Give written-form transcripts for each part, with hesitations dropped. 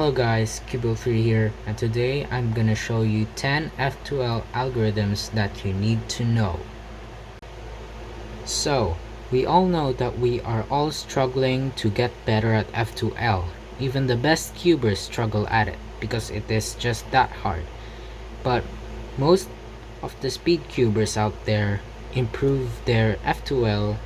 Hello guys, Cubo3 here, and today I'm gonna show you 10 F2L algorithms that you need to know. So, we all know that we are all struggling to get better at F2L. Even the best cubers struggle at it because it is just that hard. But most of the speed cubers out there improve their F2L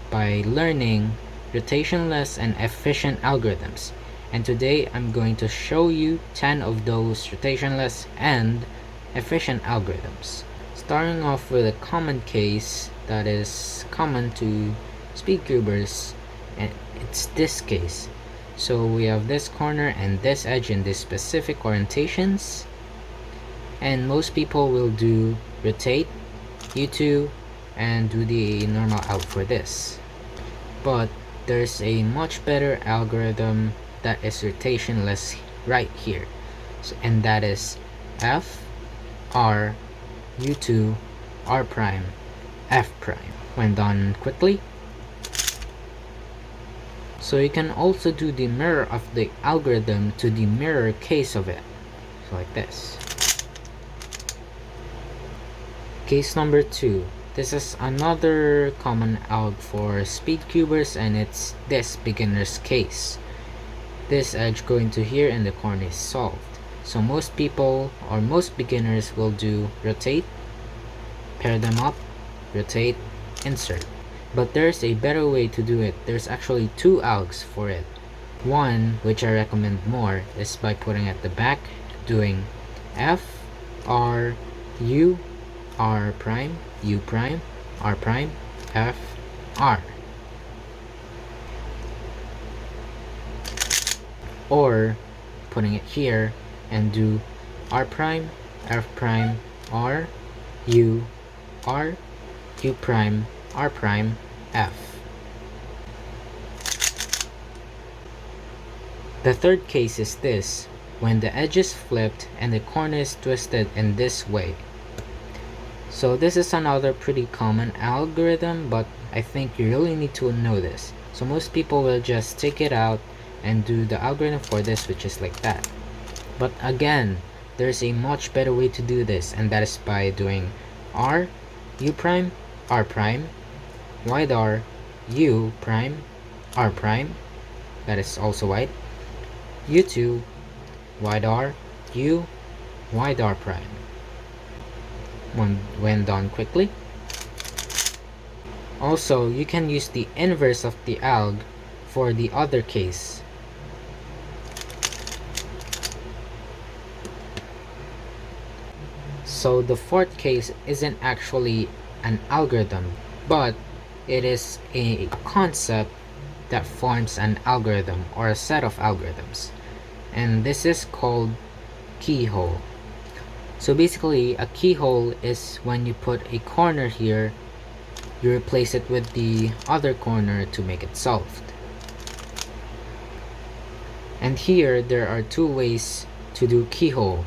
by learning rotationless and efficient algorithms. And today I'm going to show you 10 of those rotationless and efficient algorithms. Starting off with a common case that is common to speed cubers, and it's this case. So we have this corner and this edge in these specific orientations, and most people will do rotate, U2, and do the normal out for this. But there's a much better algorithm that is rotationless right here, and that is F, R, U2, R prime, F prime. When done quickly. So you can also do the mirror of the algorithm to the mirror case of it. So like this. Case number 2. This is another common alg for speed cubers, and it's this beginner's case. This edge going to here and the corner is solved. So most people or most beginners will do rotate, pair them up, rotate, insert. But there's a better way to do it. There's actually 2 algs for it. One, which I recommend more, is by putting at the back, doing F, R, U, R prime, U prime, R prime, F, R. Or putting it here and do R prime, F prime, R, U, R, U prime, R prime, F. The third case is this, when the edge is flipped and the corner is twisted in this way. So this is another pretty common algorithm, but I think you really need to know this. So most people will just take it out and do the algorithm for this, which is like that. But again, there's a much better way to do this, and that is by doing R, U prime, R prime, wide R, U prime, R prime, that is also wide, U2, wide R, U, wide R prime. When done quickly. Also, you can use the inverse of the alg for the other case. So the fourth case isn't actually an algorithm, but it is a concept that forms an algorithm or a set of algorithms, and this is called keyhole. So basically, a keyhole is when you put a corner here, you replace it with the other corner to make it solved. And here there are 2 ways to do keyhole,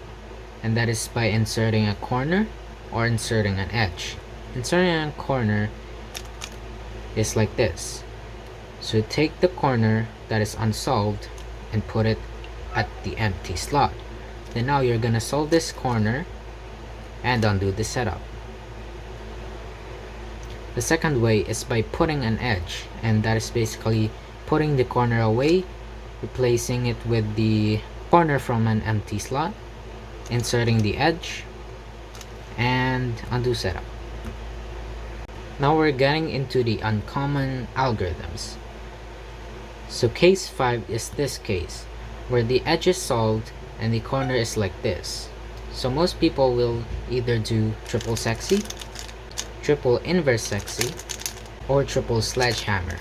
and that is by inserting a corner or inserting an edge. Inserting a corner is like this. So take the corner that is unsolved and put it at the empty slot. Then now you're gonna solve this corner and undo the setup. The second way is by putting an edge, and that is basically putting the corner away, replacing it with the corner from an empty slot, inserting the edge, and undo setup. Now we're getting into the uncommon algorithms. So case 5 is this case, where the edge is solved and the corner is like this. So most people will either do triple sexy, triple inverse sexy, or triple sledgehammer.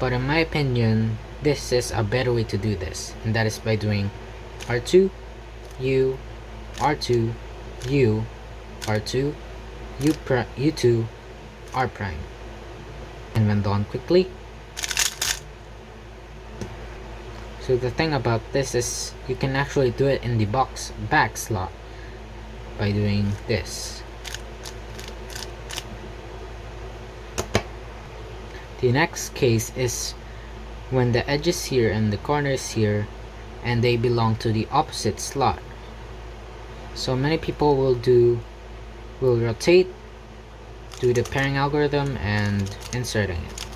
But in my opinion, this is a better way to do this, and that is by doing R2, U, R2, U, R2, U2, R prime. And when done quickly. So the thing about this is you can actually do it in the back slot by doing this. The next case is when the edge is here and the corner is here and they belong to the opposite slot. So many people will rotate, do the pairing algorithm and inserting it.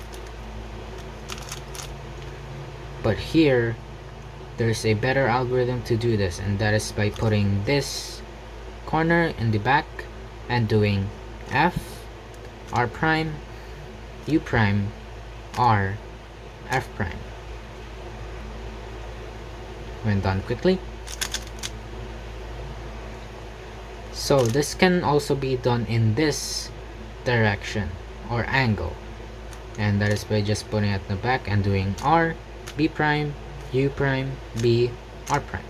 But here there's a better algorithm to do this, and that is by putting this corner in the back and doing F, R prime, U prime, R, F prime. When done quickly. So this can also be done in this direction or angle, and that is by just putting it in the back and doing R, B prime, U prime, B, R prime.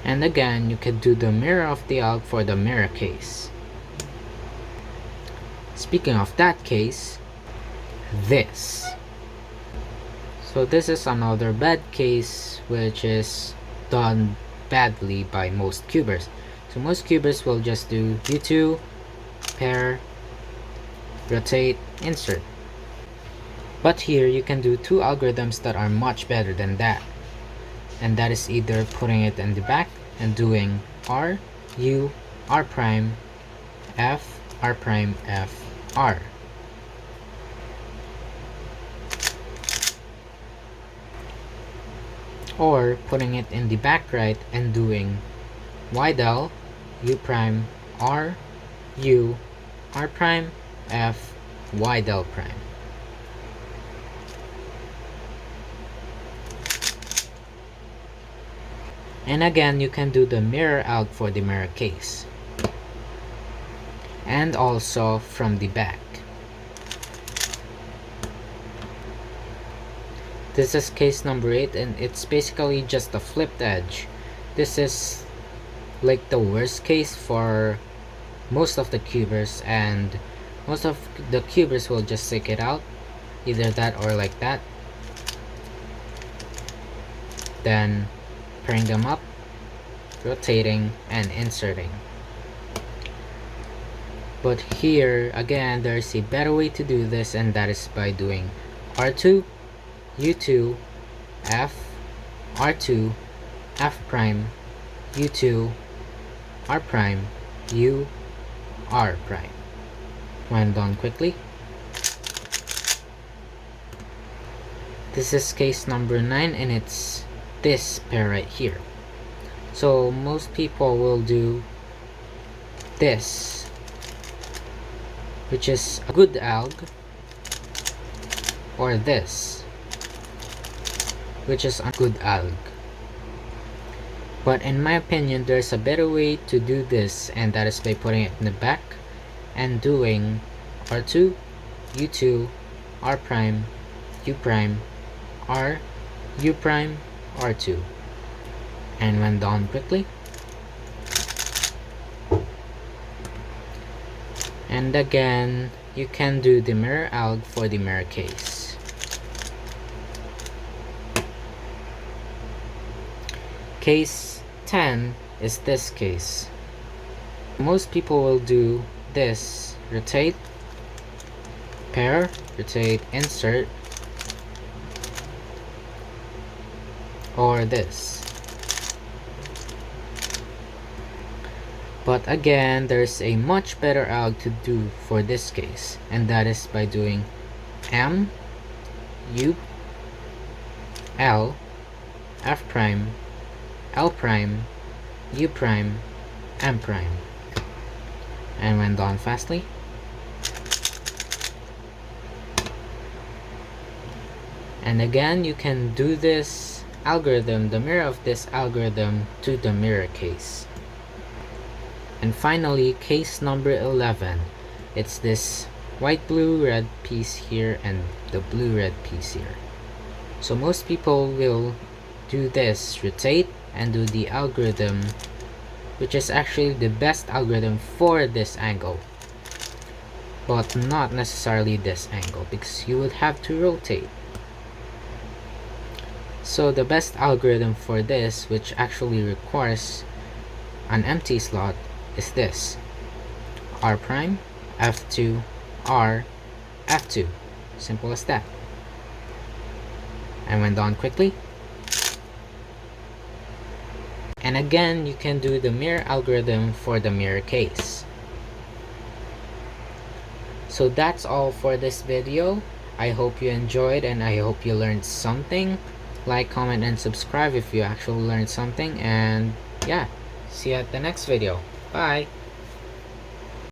And again, you could do the mirror of the alg for the mirror case. Speaking of that case, this. So this is another bad case which is done badly by most cubers. So most cubers will just do U2, pair, rotate, insert. But here you can do two algorithms that are much better than that. And that is either putting it in the back and doing R, U, R prime, F, R prime, F, R. Or putting it in the back right and doing Y-del, U prime, R, U, R prime, F, Y-del prime. And again, you can do the mirror alg for the mirror case. And also from the back. This is case number 8, and it's basically just a flipped edge. This is like the worst case for most of the cubers, and most of the cubers will just stick it out, either that or like that. Then pairing them up, rotating, and inserting. But here, again, there's a better way to do this, and that is by doing R2, U2, F, R2, F prime, U2, R prime, U, R prime. When done quickly. This is case number 9, and it's this pair right here. So most people will do this, which is a good alg, or this, which is a good alg. But in my opinion, there's a better way to do this, and that is by putting it in the back and doing R2, U2, R prime, U prime, R, U prime, R2. And when done quickly. And again, you can do the mirror alg for the mirror case. Case 10 is this case. Most people will do this: rotate, pair, rotate, insert, or this. But again, there's a much better alg to do for this case, and that is by doing M, U, L, F prime, L prime, U prime, M prime. And when done fastly. And again, you can do this algorithm, the mirror of this algorithm, to the mirror case. And finally, case number 11. It's this white, blue, red piece here and the blue, red piece here. So most people will do this, rotate, and do the algorithm, which is actually the best algorithm for this angle, but not necessarily this angle, because you would have to rotate. So the best algorithm for this, which actually requires an empty slot, is this: R prime, F2, R, F2. Simple as that. and went on quickly. And again, you can do the mirror algorithm for the mirror case. So that's all for this video. I hope you enjoyed and I hope you learned something. Like, comment, and subscribe if you actually learned something. And yeah, see you at the next video. Bye!